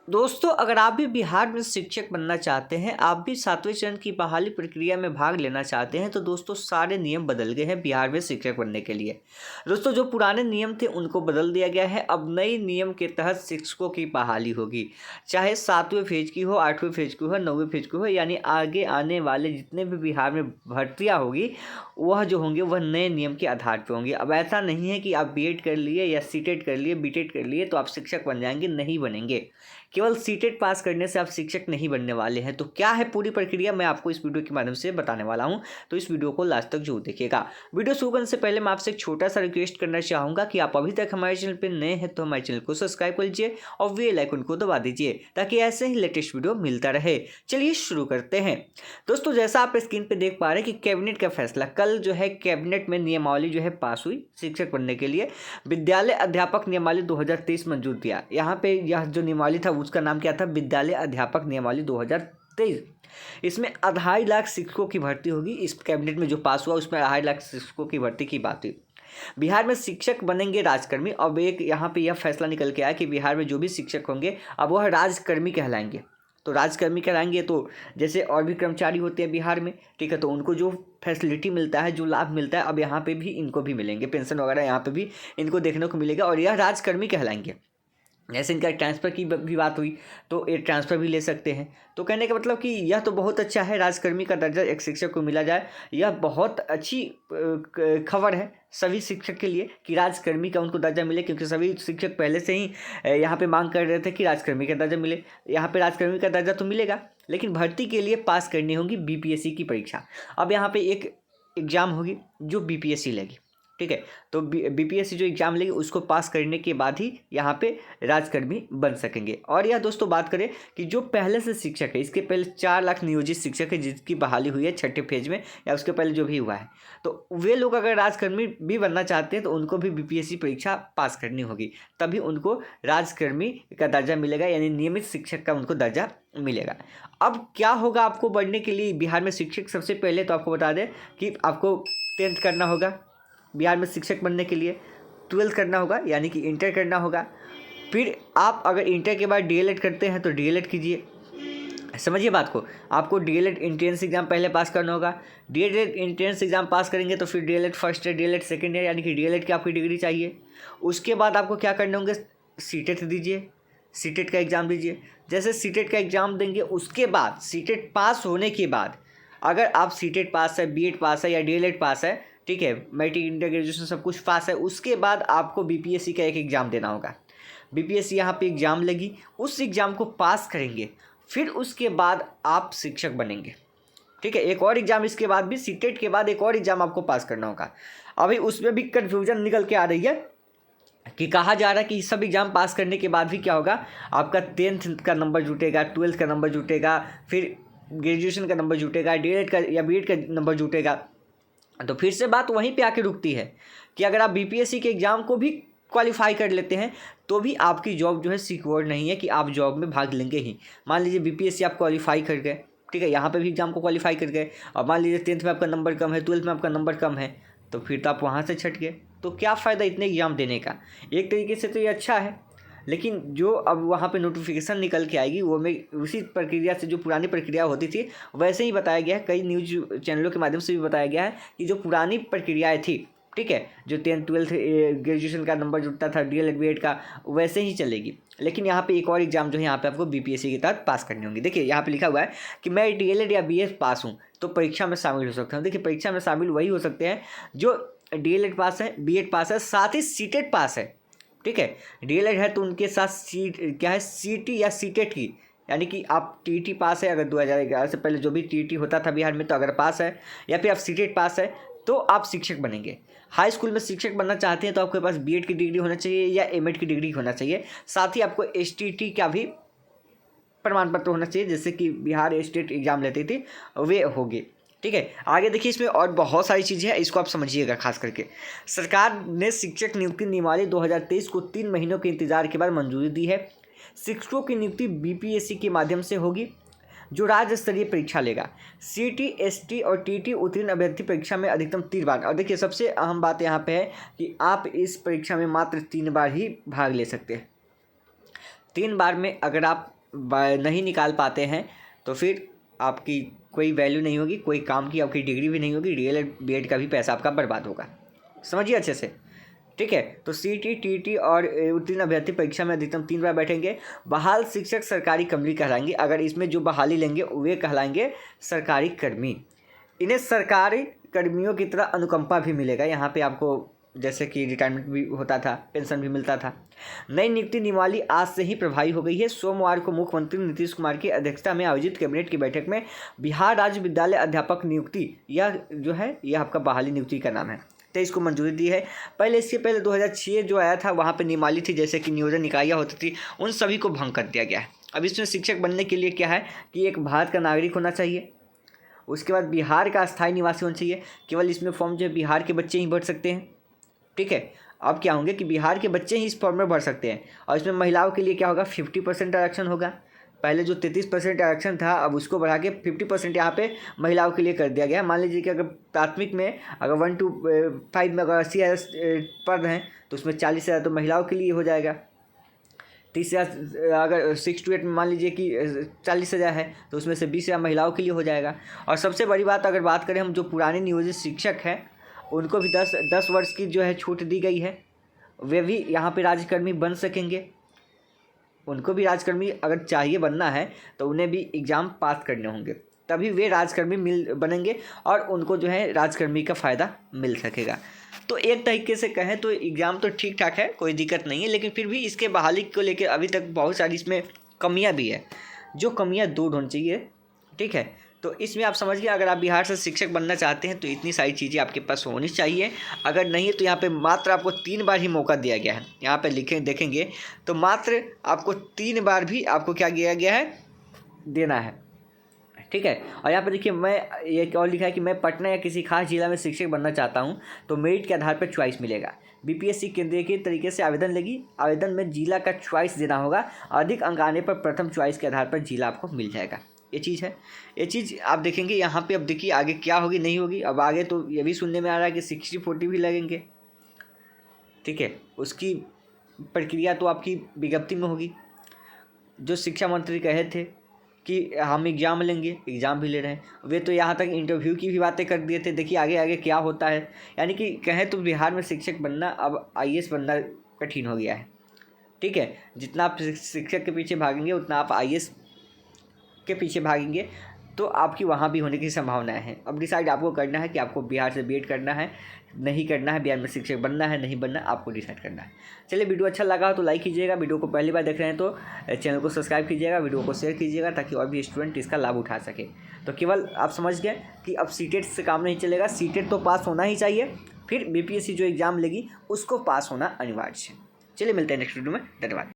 दोस्तों, अगर आप भी बिहार में शिक्षक बनना चाहते हैं, आप भी 7वें चरण की बहाली प्रक्रिया में भाग लेना चाहते हैं, तो दोस्तों सारे नियम बदल गए हैं बिहार में शिक्षक बनने के लिए। दोस्तों, जो पुराने नियम थे उनको बदल दिया गया है। अब नए नियम के तहत शिक्षकों की बहाली होगी, चाहे 7वें फेज की हो, 8वें फेज की हो, 9वें फेज की हो, यानी आगे आने वाले जितने भी बिहार में भर्तियाँ होगी वह जो होंगे वह नए नियम के आधार पर होंगी। अब ऐसा नहीं है कि आप बीएड कर लिए या सीटेट कर लिए, बीटेट कर लिए तो आप शिक्षक बन जाएंगे, नहीं बनेंगे। केवल सीटेट पास करने से आप शिक्षक नहीं बनने वाले हैं। तो क्या है पूरी प्रक्रिया, मैं आपको इस वीडियो के माध्यम से बताने वाला हूं, तो इस वीडियो को लास्ट तक जरूर देखिएगा। वीडियो शुरू करने से पहले मैं आपसे एक छोटा सा रिक्वेस्ट करना चाहूँगा कि आप अभी तक हमारे चैनल पर नए हैं तो हमारे चैनल को सब्सक्राइब कर लीजिए और बेल आइकन को दबा दीजिए ताकि ऐसे ही लेटेस्ट वीडियो मिलता रहे। चलिए शुरू करते हैं। दोस्तों, जैसा आप स्क्रीन पर देख पा रहे हैं कि कैबिनेट का फैसला कल जो है कैबिनेट में नियमावली जो है पास हुई शिक्षक बनने के लिए। विद्यालय अध्यापक नियमावली 2023 मंजूर दिया। यहाँ पे यह जो नियमावली था उसका नाम क्या था, विद्यालय अध्यापक नियमावली 2023। इसमें 2.5 लाख शिक्षकों की भर्ती होगी। इस कैबिनेट में जो पास हुआ उसमें 2.5 लाख शिक्षकों की भर्ती की बात हुई। बिहार में शिक्षक बनेंगे राजकर्मी। अब एक यहाँ पे यह फैसला निकल के आया कि बिहार में जो भी शिक्षक होंगे अब वह राजकर्मी कहलाएंगे। तो राजकर्मी कहलाएंगे तो जैसे और भी कर्मचारी होते हैं बिहार में, ठीक है, तो उनको जो फैसिलिटी मिलता है, जो लाभ मिलता है, अब यहाँ पे भी इनको भी मिलेंगे। पेंशन वगैरह यहाँ पे भी इनको देखने को मिलेगा और यह राजकर्मी कहलाएंगे। जैसे इनका ट्रांसफ़र की भी बात हुई तो ये ट्रांसफ़र भी ले सकते हैं। तो कहने का मतलब कि यह तो बहुत अच्छा है, राजकर्मी का दर्जा एक शिक्षक को मिला जाए। यह बहुत अच्छी खबर है सभी शिक्षक के लिए कि राजकर्मी का उनको दर्जा मिले, क्योंकि सभी शिक्षक पहले से ही यहाँ पे मांग कर रहे थे कि राजकर्मी का दर्जा मिले। यहाँ पे राजकर्मी का दर्जा तो मिलेगा, लेकिन भर्ती के लिए पास करनी होगी बीपीएससी की परीक्षा। अब यहाँ पे एक एग्ज़ाम होगी जो बीपीएससी लेगी, ठीक है। तो बीपीएससी जो एग्ज़ाम लेगी उसको पास करने के बाद ही यहाँ पे राजकर्मी बन सकेंगे। और यह दोस्तों बात करें कि जो पहले से शिक्षक है, इसके पहले 4 लाख नियोजित शिक्षक है जिसकी बहाली हुई है 6ठे फेज में या उसके पहले जो भी हुआ है, तो वे लोग अगर राजकर्मी भी बनना चाहते हैं तो उनको भी बीपीएससी परीक्षा पास करनी होगी, तभी उनको राजकर्मी का दर्जा मिलेगा, यानी नियमित शिक्षक का उनको दर्जा मिलेगा। अब क्या होगा आपको बढ़ने के लिए बिहार में शिक्षक, सबसे पहले तो आपको बता दें कि आपको 10th करना होगा बिहार में शिक्षक बनने के लिए, 12th करना होगा यानी कि इंटर करना होगा। फिर आप अगर इंटर के बाद डीएलएड करते हैं तो डीएलएड कीजिए। समझिए बात को, आपको डीएलएड एंट्रेंस एग्जाम पहले पास करना होगा। डीएलएड एंट्रेंस एग्जाम पास करेंगे तो फिर DElEd first year, DElEd second year, यानी कि डीएलएड की आपकी डिग्री चाहिए। उसके बाद आपको क्या करने होंगे, सीटेट दीजिए, सीटेट का एग्ज़ाम दीजिए। जैसे सीटेट का एग्ज़ाम देंगे उसके बाद सीटेट पास होने के बाद अगर आप सीटेट पास है, बीएड पास है या डीएलएड पास है, ठीक है, मैट्रिक इंटर ग्रेजुएशन सब कुछ पास है, उसके बाद आपको बीपीएससी का एक एग्ज़ाम देना होगा। बीपीएससी यहाँ पे एग्ज़ाम लगी, उस एग्ज़ाम को पास करेंगे, फिर उसके बाद आप शिक्षक बनेंगे, ठीक है। एक और एग्ज़ाम इसके बाद भी, सीटेट के बाद एक और एग्ज़ाम आपको पास करना होगा। अभी उसमें भी कन्फ्यूजन निकल के आ रही है कि कहा जा रहा है कि सब एग्ज़ाम पास करने के बाद भी क्या होगा, आपका 10th का नंबर जुटेगा, 12th का नंबर जुटेगा, फिर ग्रेजुएशन का नंबर जुटेगा, डीएलएड का या बीएड का नंबर जुटेगा। तो फिर से बात वहीं पे आके रुकती है कि अगर आप बीपीएससी के एग्ज़ाम को भी क्वालिफाई कर लेते हैं तो भी आपकी जॉब जो है सिक्योर नहीं है कि आप जॉब में भाग लेंगे ही। मान लीजिए बीपीएससी आप क्वालिफाई कर गए, ठीक है, यहाँ पे भी एग्ज़ाम को क्वालिफाई कर गए, और मान लीजिए 10th में आपका नंबर कम है, 12th में आपका नंबर कम है, तो फिर तो आप वहाँ से छट गए। तो क्या फ़ायदा इतने एग्ज़ाम देने का। एक तरीके से तो ये अच्छा है, लेकिन जो अब वहाँ पे नोटिफिकेशन निकल के आएगी वो में उसी प्रक्रिया से जो पुरानी प्रक्रिया होती थी वैसे ही बताया गया है। कई न्यूज़ चैनलों के माध्यम से भी बताया गया है कि जो पुरानी प्रक्रियाएं थी, ठीक है, जो 10th 12th ग्रेजुएशन का नंबर जुटता था, डीएलएड बीएड का, वैसे ही चलेगी। लेकिन यहाँ पे एक और एग्ज़ाम जो है यहाँ पे आपको बीपीएससी के तहत पास करनी होगी। देखिए यहाँ पे लिखा हुआ है कि मैं डीएलएड या बीएड पास हूँ तो परीक्षा में शामिल हो सकता हूँ। देखिए परीक्षा में शामिल वही हो सकते हैं जो डीएलएड पास है, बीएड पास है, साथ ही सीटेट पास है, ठीक है। डीएलएड है तो उनके साथ सीट क्या है, सीटी या सीटेट की, यानी कि आप टीटी पास है, अगर 2011 से पहले जो भी टीटी होता था बिहार में, तो अगर पास है या फिर आप सीटेट पास है तो आप शिक्षक बनेंगे। हाई स्कूल में शिक्षक बनना चाहते हैं तो आपके पास बीएड की डिग्री होना चाहिए या एमएड की डिग्री होना चाहिए। साथ ही आपको एसटीटी का भी प्रमाण पत्र होना चाहिए, जैसे कि बिहार स्टेट एग्जाम लेती थी वे होगी, ठीक है। आगे देखिए इसमें और बहुत सारी चीज़ें हैं, इसको आप समझिएगा खास करके। सरकार ने शिक्षक नियुक्ति नियमावली 2023 को 3 महीनों के इंतजार के बाद मंजूरी दी है। शिक्षकों की नियुक्ति बीपीएससी के माध्यम से होगी जो राज्य स्तरीय परीक्षा लेगा। सीटी, एसटी और टीटी उत्तीर्ण अभ्यर्थी परीक्षा में अधिकतम 3 बार, और देखिए सबसे अहम बात यहाँ पे है कि आप इस परीक्षा में मात्र 3 बार ही भाग ले सकते हैं। 3 बार में अगर आप नहीं निकाल पाते हैं तो फिर आपकी कोई वैल्यू नहीं होगी, कोई काम की आपकी डिग्री भी नहीं होगी, डीएलएड बीएड का भी पैसा आपका बर्बाद होगा। समझिए अच्छे से, ठीक है। तो सीटी, टीटी और उत्तीर्ण अभ्यर्थी परीक्षा में अधिकतम 3 बार बैठेंगे। बहाल शिक्षक सरकारी कर्मी कहलाएंगे। अगर इसमें जो बहाली लेंगे वे कहलाएंगे सरकारी कर्मी। इन्हें सरकारी कर्मियों की तरह अनुकंपा भी मिलेगा। यहाँ पे आपको जैसे कि रिटायरमेंट भी होता था, पेंशन भी मिलता था। नई नियुक्ति नियमावली आज से ही प्रभावी हो गई है। सोमवार को मुख्यमंत्री नीतीश कुमार की अध्यक्षता में आयोजित कैबिनेट की बैठक में बिहार राज्य विद्यालय अध्यापक नियुक्ति, यह जो है यह आपका बहाली नियुक्ति का नाम है, 23 को मंजूरी दी है। इसके पहले 2006 जो आया था वहाँ पे नियमावली थी, जैसे कि नियोजन इकाइयाँ होती थी, उन सभी को भंग कर दिया गया है। अब इसमें शिक्षक बनने के लिए क्या है कि एक भारत का नागरिक होना चाहिए, उसके बाद बिहार का स्थायी निवासी होना चाहिए। केवल इसमें फॉर्म जो है बिहार के बच्चे ही भर सकते हैं, ठीक है। अब क्या होंगे कि बिहार के बच्चे ही इस फॉर्म में भर सकते हैं। और इसमें महिलाओं के लिए क्या होगा, 50% आरक्षण होगा। पहले जो 33% आरक्षण था अब उसको बढ़ा के 50% यहाँ पे महिलाओं के लिए कर दिया गया। मान लीजिए कि अगर प्राथमिक में अगर 1 to 5 में अगर 80,000 पद हैं तो उसमें 40,000 तो महिलाओं के लिए हो जाएगा। 30,000 अगर 6 to 8 में मान लीजिए कि 40,000 है तो उसमें से 20,000 महिलाओं के लिए हो जाएगा। और सबसे बड़ी बात अगर बात करें हम, जो पुराने नियोजित शिक्षक हैं उनको भी 10 वर्ष की जो है छूट दी गई है। वे भी यहाँ पे राजकर्मी बन सकेंगे। उनको भी राजकर्मी अगर चाहिए बनना है तो उन्हें भी एग्ज़ाम पास करने होंगे, तभी वे राजकर्मी बनेंगे और उनको जो है राजकर्मी का फ़ायदा मिल सकेगा। तो एक तरीके से कहें तो एग्ज़ाम तो ठीक ठाक है, कोई दिक्कत नहीं है, लेकिन फिर भी इसके बहाली को लेकर अभी तक बहुत सारी इसमें कमियां भी है, जो कमियां दूर होनी चाहिए, ठीक है। तो इसमें आप समझिए, अगर आप बिहार से शिक्षक बनना चाहते हैं तो इतनी सारी चीज़ें आपके पास होनी चाहिए। अगर नहीं है तो यहाँ पे मात्र आपको 3 बार ही मौका दिया गया है। यहाँ पे देखेंगे तो मात्र आपको 3 बार भी आपको क्या दिया गया है, देना है, ठीक है। और यहाँ पर देखिए, मैं ये और लिखा है कि मैं पटना या किसी खास जिला में शिक्षक बनना चाहता हूँ तो मेरिट के आधार पर चॉइस मिलेगा। बीपीएससी केंद्रीय के तरीके से आवेदन लेगी। आवेदन में जिला का चॉइस देना होगा। अधिक अंक आने पर प्रथम चॉइस के आधार पर जिला आपको मिल जाएगा। ये चीज़ है, ये चीज़ आप देखेंगे यहाँ पे। अब देखिए आगे क्या होगी नहीं होगी। अब आगे तो ये भी सुनने में आ रहा है कि 60-40 भी लगेंगे, ठीक है। उसकी प्रक्रिया तो आपकी विज्ञप्ति में होगी। जो शिक्षा मंत्री कहे थे कि हम एग्ज़ाम लेंगे, एग्ज़ाम भी ले रहे हैं, वे तो यहाँ तक इंटरव्यू की भी बातें कर दिए थे। देखिए आगे आगे क्या होता है। यानी कि कहें तो बिहार में शिक्षक बनना अब आईएएस बनना कठिन हो गया है, ठीक है। जितना आप शिक्षक के पीछे भागेंगे उतना आप आईएएस के पीछे भागेंगे, तो आपकी वहाँ भी होने की संभावनाएं हैं। अब डिसाइड आपको करना है कि आपको बिहार से बीएड करना है, नहीं करना है, बिहार में शिक्षक बनना है, नहीं बनना, आपको डिसाइड करना है। चलिए, वीडियो अच्छा लगा हो तो लाइक कीजिएगा। वीडियो को पहली बार देख रहे हैं तो चैनल को सब्सक्राइब कीजिएगा, वीडियो को शेयर कीजिएगा ताकि और भी स्टूडेंट इसका लाभ उठा सके। तो केवल आप समझ गए कि अब सीटेट से काम नहीं चलेगा। सीटेट तो पास होना ही चाहिए, फिर बीपीएससी जो एग्ज़ाम लेगी उसको पास होना अनिवार्य है। चलिए, मिलते हैं नेक्स्ट वीडियो में। धन्यवाद।